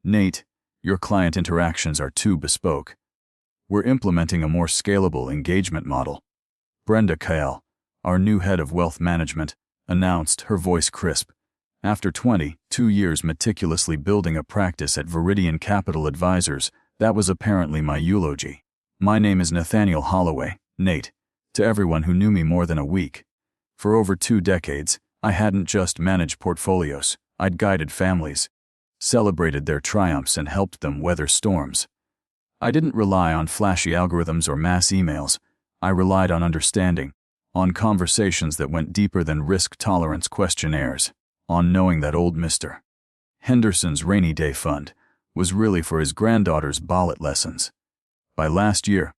Nate, your client interactions are too bespoke. We're implementing a more scalable engagement model. Brenda Kyle, our new head of wealth management, announced, her voice crisp. After 22 years meticulously building a practice at Veridian Capital Advisors, that was apparently my eulogy. My name is Nathaniel Holloway, Nate, to everyone who knew me more than a week. For over 2 decades, I hadn't just managed portfolios, I'd guided families, celebrated their triumphs and helped them weather storms. I didn't rely on flashy algorithms or mass emails. I relied on understanding, on conversations that went deeper than risk tolerance questionnaires, on knowing that old Mr. Henderson's rainy day fund was really for his granddaughter's ballet lessons. By last year,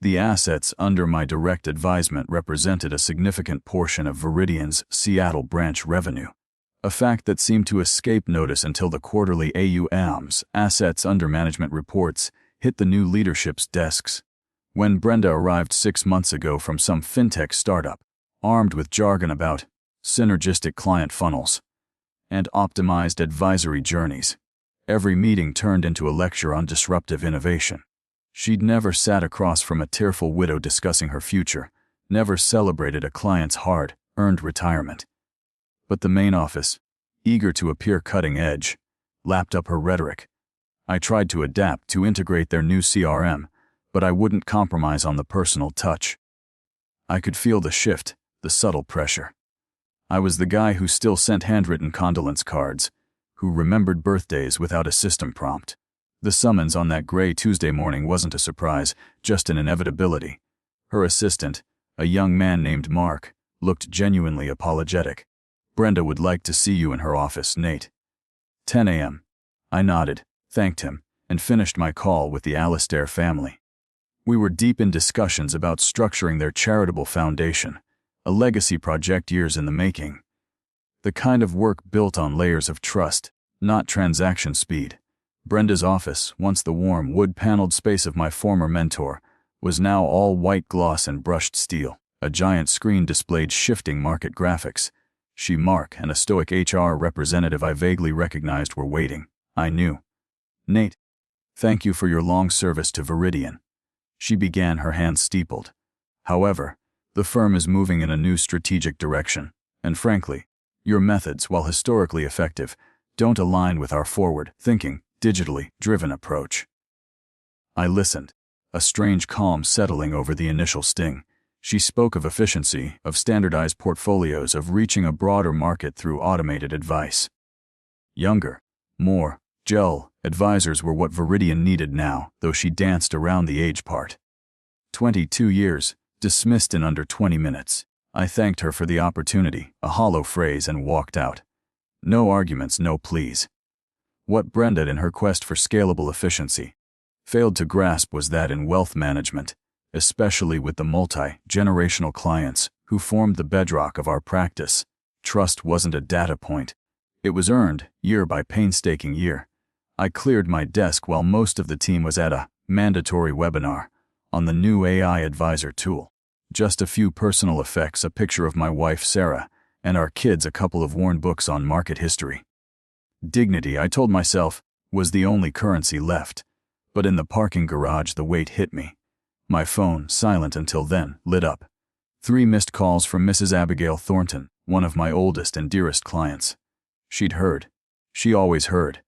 the assets under my direct advisement represented a significant portion of Veridian's Seattle branch revenue, a fact that seemed to escape notice until the quarterly AUM's assets under management reports hit the new leadership's desks. When Brenda arrived 6 months ago from some fintech startup, armed with jargon about synergistic client funnels and optimized advisory journeys, every meeting turned into a lecture on disruptive innovation. She'd never sat across from a tearful widow discussing her future, never celebrated a client's hard-earned retirement. But the main office, eager to appear cutting edge, lapped up her rhetoric. I tried to adapt to integrate their new CRM, but I wouldn't compromise on the personal touch. I could feel the shift, the subtle pressure. I was the guy who still sent handwritten condolence cards, who remembered birthdays without a system prompt. The summons on that gray Tuesday morning wasn't a surprise, just an inevitability. Her assistant, a young man named Mark, looked genuinely apologetic. Brenda would like to see you in her office, Nate. 10 a.m. I nodded, thanked him, and finished my call with the Alastair family. We were deep in discussions about structuring their charitable foundation, a legacy project years in the making. The kind of work built on layers of trust, not transaction speed. Brenda's office, once the warm wood-paneled space of my former mentor, was now all white gloss and brushed steel. A giant screen displayed shifting market graphics. She, Mark, and a stoic HR representative I vaguely recognized were waiting. I knew. Nate, thank you for your long service to Veridian. She began, her hands steepled. However, the firm is moving in a new strategic direction, and frankly, your methods, while historically effective, don't align with our forward-thinking, digitally driven approach. I listened, a strange calm settling over the initial sting. She spoke of efficiency, of standardized portfolios, of reaching a broader market through automated advice. Younger, more gel advisors were what Veridian needed now, though she danced around the age part. 22 years, dismissed in under 20 minutes. I thanked her for the opportunity, a hollow phrase, and walked out. No arguments, no pleas. What Brenda, in her quest for scalable efficiency, failed to grasp was that in wealth management, especially with the multi-generational clients who formed the bedrock of our practice, trust wasn't a data point. It was earned, year by painstaking year. I cleared my desk while most of the team was at a mandatory webinar on the new AI advisor tool. Just a few personal effects, a picture of my wife Sarah, and our kids, a couple of worn books on market history. Dignity, I told myself, was the only currency left. But in the parking garage the weight hit me. My phone, silent until then, lit up. 3 missed calls from Mrs. Abigail Thornton, one of my oldest and dearest clients. She'd heard. She always heard.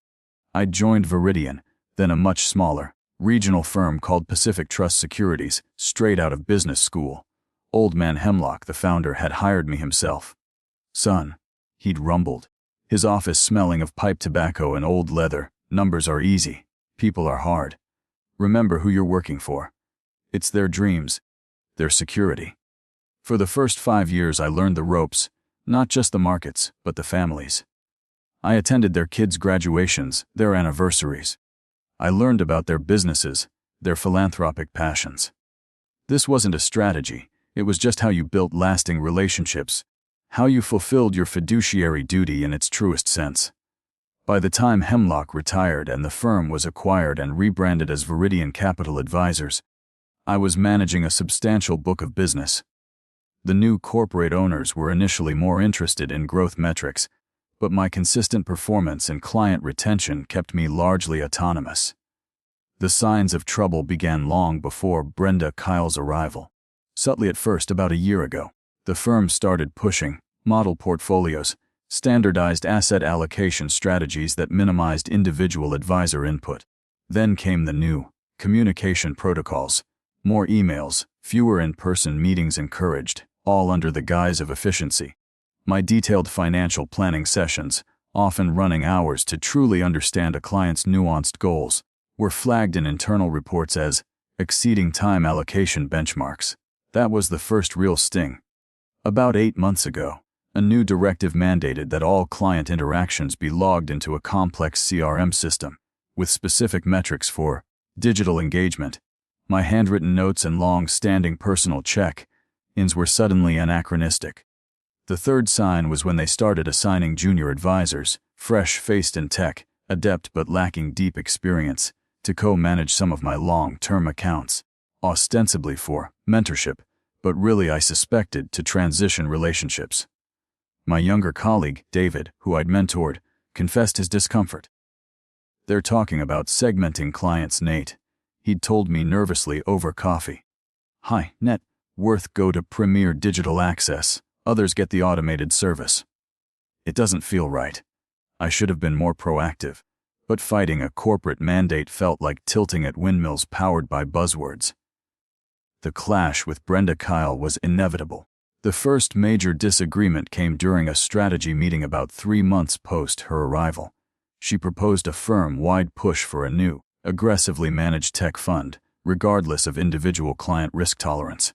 I'd joined Veridian, then a much smaller, regional firm called Pacific Trust Securities, straight out of business school. Old man Hemlock, the founder, had hired me himself. Son, he'd rumbled, his office smelling of pipe tobacco and old leather. Numbers are easy. People are hard. Remember who you're working for. It's their dreams, their security. For the first 5 years I learned the ropes, not just the markets, but the families. I attended their kids' graduations, their anniversaries. I learned about their businesses, their philanthropic passions. This wasn't a strategy, it was just how you built lasting relationships, how you fulfilled your fiduciary duty in its truest sense. By the time Hemlock retired and the firm was acquired and rebranded as Veridian Capital Advisors, I was managing a substantial book of business. The new corporate owners were initially more interested in growth metrics, but my consistent performance and client retention kept me largely autonomous. The signs of trouble began long before Brenda Kyle's arrival. Subtly at first, about a year ago, the firm started pushing model portfolios, standardized asset allocation strategies that minimized individual advisor input. Then came the new communication protocols, more emails, fewer in-person meetings encouraged, all under the guise of efficiency. My detailed financial planning sessions, often running hours to truly understand a client's nuanced goals, were flagged in internal reports as exceeding time allocation benchmarks. That was the first real sting. About 8 months ago, a new directive mandated that all client interactions be logged into a complex CRM system, with specific metrics for digital engagement. My handwritten notes and long-standing personal check-ins were suddenly anachronistic. The third sign was when they started assigning junior advisors, fresh-faced in tech, adept but lacking deep experience, to co-manage some of my long-term accounts, ostensibly for mentorship, but really I suspected to transition relationships. My younger colleague, David, who I'd mentored, confessed his discomfort. "They're talking about segmenting clients, Nate," he'd told me nervously over coffee. "Hi, net worth go to Premier Digital Access, others get the automated service. It doesn't feel right. I should have been more proactive, but fighting a corporate mandate felt like tilting at windmills powered by buzzwords." The clash with Brenda Kyle was inevitable. The first major disagreement came during a strategy meeting about 3 months post her arrival. She proposed a firm-wide push for a new, aggressively managed tech fund, regardless of individual client risk tolerance.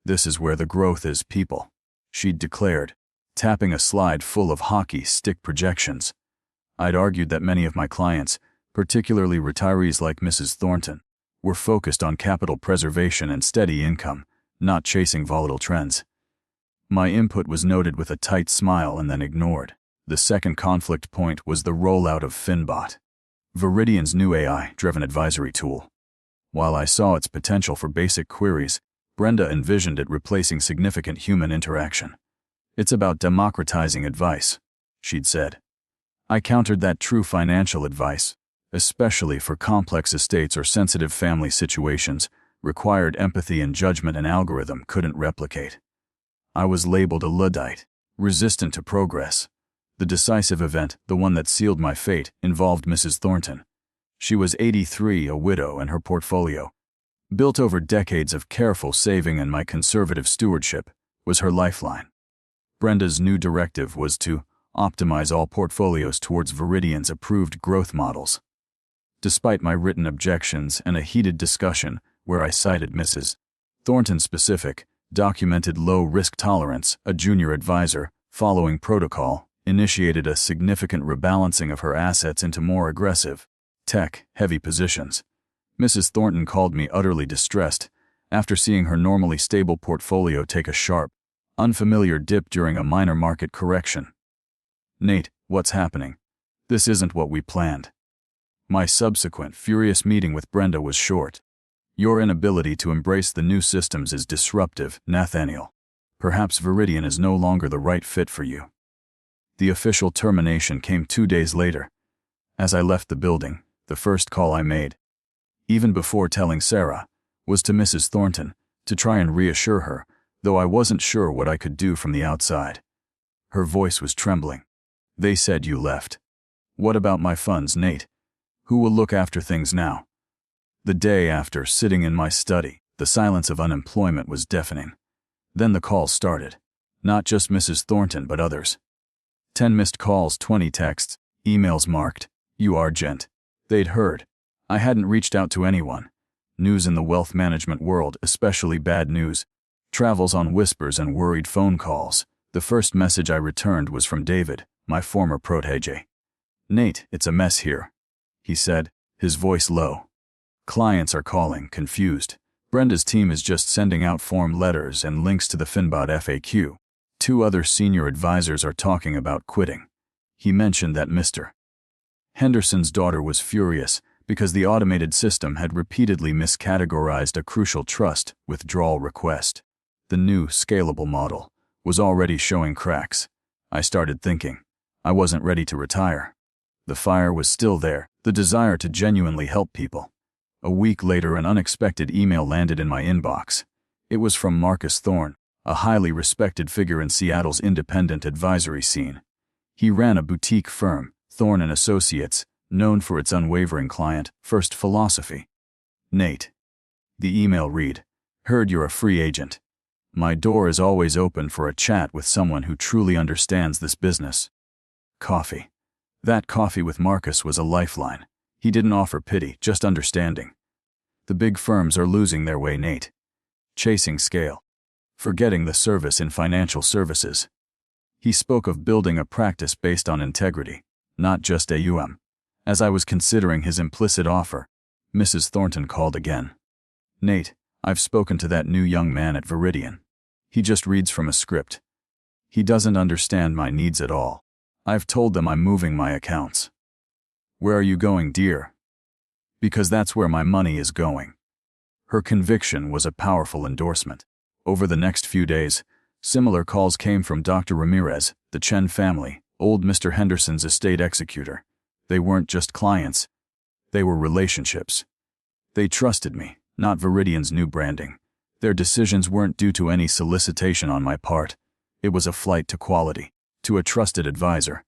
"This is where the growth is, people," she'd declared, tapping a slide full of hockey stick projections. I'd argued that many of my clients, particularly retirees like Mrs. Thornton, were focused on capital preservation and steady income, not chasing volatile trends. My input was noted with a tight smile and then ignored. The second conflict point was the rollout of Finbot, Veridian's new AI-driven advisory tool. While I saw its potential for basic queries, Brenda envisioned it replacing significant human interaction. "It's about democratizing advice," she'd said. I countered that true financial advice, especially for complex estates or sensitive family situations, required empathy and judgment an algorithm couldn't replicate. I was labeled a Luddite, resistant to progress. The decisive event, the one that sealed my fate, involved Mrs. Thornton. She was 83, a widow, and her portfolio, built over decades of careful saving and my conservative stewardship, was her lifeline. Brenda's new directive was to optimize all portfolios towards Veridian's approved growth models. Despite my written objections and a heated discussion where I cited Mrs. Thornton's specific, documented low risk tolerance, a junior advisor, following protocol, initiated a significant rebalancing of her assets into more aggressive, tech-heavy positions. Mrs. Thornton called me utterly distressed after seeing her normally stable portfolio take a sharp, unfamiliar dip during a minor market correction. "Nate, what's happening? This isn't what we planned." My subsequent furious meeting with Brenda was short. "Your inability to embrace the new systems is disruptive, Nathaniel. Perhaps Veridian is no longer the right fit for you." The official termination came 2 days later. As I left the building, the first call I made, even before telling Sarah, was to Mrs. Thornton, to try and reassure her, though I wasn't sure what I could do from the outside. Her voice was trembling. "They said you left. What about my funds, Nate? Who will look after things now?" The day after, sitting in my study, the silence of unemployment was deafening. Then the calls started. Not just Mrs. Thornton, but others. 10 missed calls, 20 texts, emails marked, "You Argent." They'd heard. I hadn't reached out to anyone. News in the wealth management world, especially bad news, travels on whispers and worried phone calls. The first message I returned was from David, my former protégé. "Nate, it's a mess here," he said, his voice low. "Clients are calling, confused. Brenda's team is just sending out form letters and links to the Finbot FAQ. 2 other senior advisors are talking about quitting." He mentioned that Mr. Henderson's daughter was furious because the automated system had repeatedly miscategorized a crucial trust withdrawal request. The new, scalable model was already showing cracks. I started thinking, I wasn't ready to retire. The fire was still there, the desire to genuinely help people. A week later, an unexpected email landed in my inbox. It was from Marcus Thorne, a highly respected figure in Seattle's independent advisory scene. He ran a boutique firm, Thorne & Associates, known for its unwavering client-first philosophy. Nate. The email read, "Heard you're a free agent. My door is always open for a chat with someone who truly understands this business." Coffee. That coffee with Marcus was a lifeline. He didn't offer pity, just understanding. The big firms are losing their way, Nate. Chasing scale. Forgetting the service in financial services. He spoke of building a practice based on integrity, not just AUM. As I was considering his implicit offer, Mrs. Thornton called again. "Nate, I've spoken to that new young man at Veridian. He just reads from a script. He doesn't understand my needs at all. I've told them I'm moving my accounts." "Where are you going, dear?" "Because that's where my money is going." Her conviction was a powerful endorsement. Over the next few days, similar calls came from Dr. Ramirez, the Chen family, old Mr. Henderson's estate executor. They weren't just clients. They were relationships. They trusted me, not Veridian's new branding. Their decisions weren't due to any solicitation on my part. It was a flight to quality, to a trusted advisor.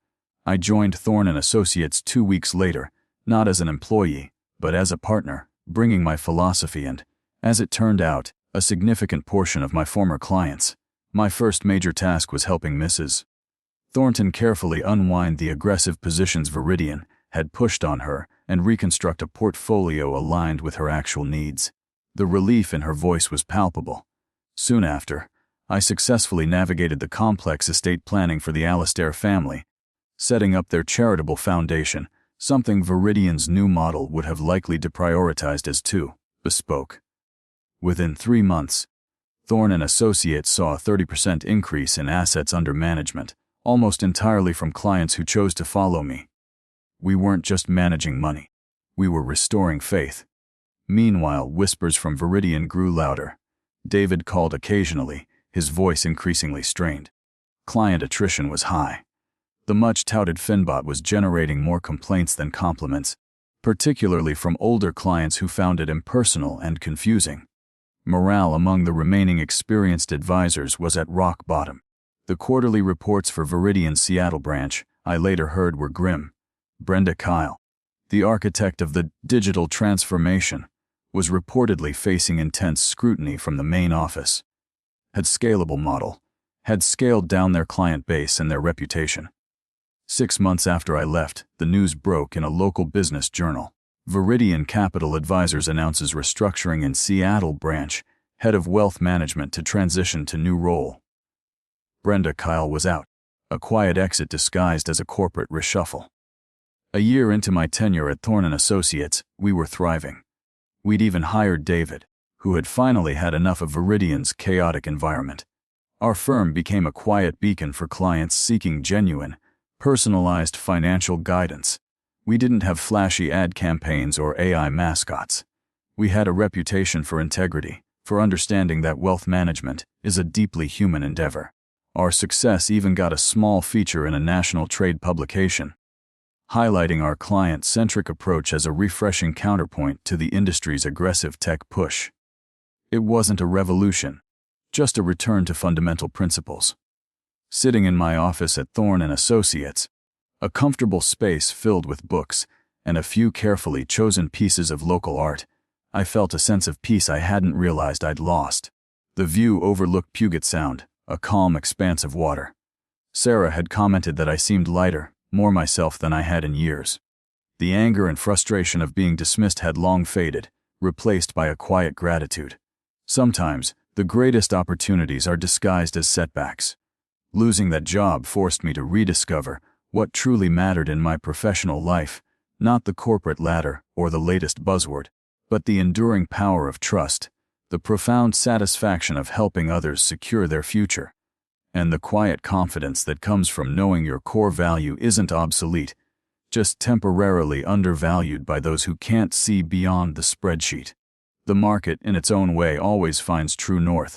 I joined Thorne & Associates 2 weeks later, not as an employee, but as a partner, bringing my philosophy and, as it turned out, a significant portion of my former clients. My first major task was helping Mrs. Thornton carefully unwind the aggressive positions Veridian had pushed on her and reconstruct a portfolio aligned with her actual needs. The relief in her voice was palpable. Soon after, I successfully navigated the complex estate planning for the Alastair family, setting up their charitable foundation, something Veridian's new model would have likely deprioritized as too bespoke. Within 3 months, Thorne & Associates saw a 30% increase in assets under management, almost entirely from clients who chose to follow me. We weren't just managing money. We were restoring faith. Meanwhile, whispers from Veridian grew louder. David called occasionally, his voice increasingly strained. Client attrition was high. The much-touted Finbot was generating more complaints than compliments, particularly from older clients who found it impersonal and confusing. Morale among the remaining experienced advisors was at rock bottom. The quarterly reports for Veridian's Seattle branch, I later heard, were grim. Brenda Kyle, the architect of the digital transformation, was reportedly facing intense scrutiny from the main office. Had scalable model, had scaled down their client base and their reputation. 6 months after I left, the news broke in a local business journal. Veridian Capital Advisors announces restructuring in Seattle branch, head of wealth management to transition to new role. Brenda Kyle was out, a quiet exit disguised as a corporate reshuffle. A year into my tenure at Thorne & Associates, we were thriving. We'd even hired David, who had finally had enough of Veridian's chaotic environment. Our firm became a quiet beacon for clients seeking genuine, personalized financial guidance. We didn't have flashy ad campaigns or AI mascots. We had a reputation for integrity, for understanding that wealth management is a deeply human endeavor. Our success even got a small feature in a national trade publication, highlighting our client-centric approach as a refreshing counterpoint to the industry's aggressive tech push. It wasn't a revolution, just a return to fundamental principles. Sitting in my office at Thorne & Associates, a comfortable space filled with books and a few carefully chosen pieces of local art, I felt a sense of peace I hadn't realized I'd lost. The view overlooked Puget Sound, a calm expanse of water. Sarah had commented that I seemed lighter, more myself than I had in years. The anger and frustration of being dismissed had long faded, replaced by a quiet gratitude. Sometimes, the greatest opportunities are disguised as setbacks. Losing that job forced me to rediscover what truly mattered in my professional life, not the corporate ladder or the latest buzzword, but the enduring power of trust, the profound satisfaction of helping others secure their future, and the quiet confidence that comes from knowing your core value isn't obsolete, just temporarily undervalued by those who can't see beyond the spreadsheet. The market, in its own way, always finds true north.